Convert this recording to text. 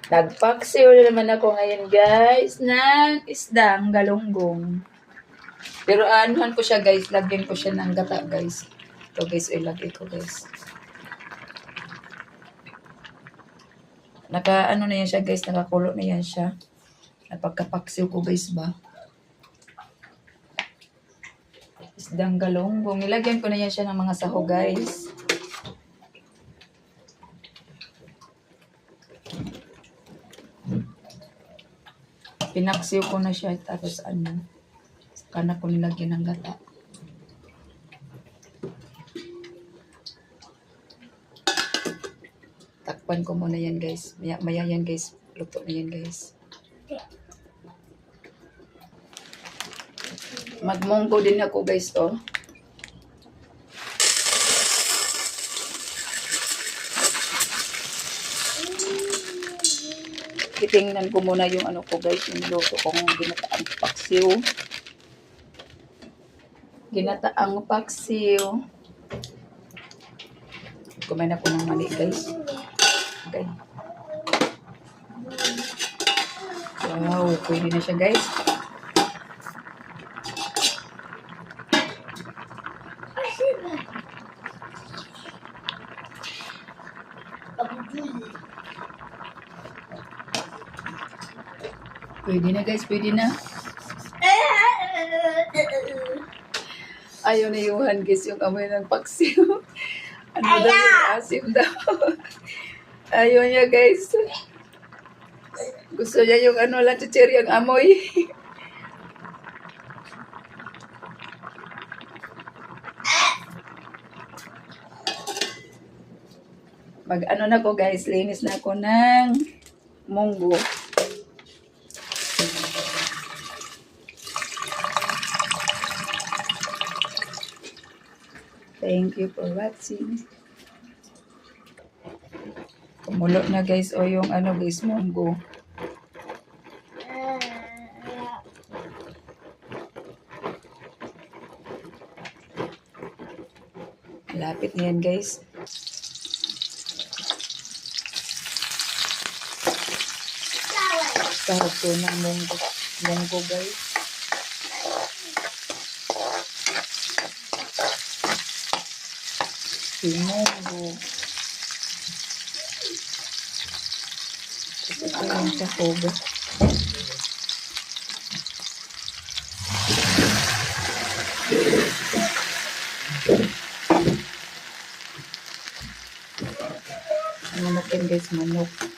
Nagpaksiw na naman ako ngayon guys ng isdang galunggong. Pero anuhan ko siya guys, lagyan ko siya ng gata guys. Ito guys, ilagay ko guys. Ano na yan siya guys, nakakulo na yan siya. Napagkapaksiw ko guys ba. Isdang galunggong. Ilagyan ko na yan siya ng mga saho guys. Pinaksiw ko na siya tapos saka na ko nilagyan ng gata. Takpan ko muna yan guys. Maya yan guys. Luto na yan guys. Magmunggo din ako guys to. Titingnan ko muna yung ano ko guys, yung luto kong ginataang paksiw. Ginataang paksiw. Kumain ako ng mali guys. Okay. Wow, pwede na siya guys. Pwede na guys, pwede na. Ayaw na yuhan guys yung amoy ng paksiw. Ano daw yung asim daw. Ayaw niya guys. Gusto niya yung lang chichiri ang amoy. Na ko guys, linis na ako ng munggo. Thank you for watching. Kumulo na guys o yung guys munggo. Lapit na yan guys. Sahag ko ng munggo guys. Munggo. Ito yung sahog. Manok yan guys, manok.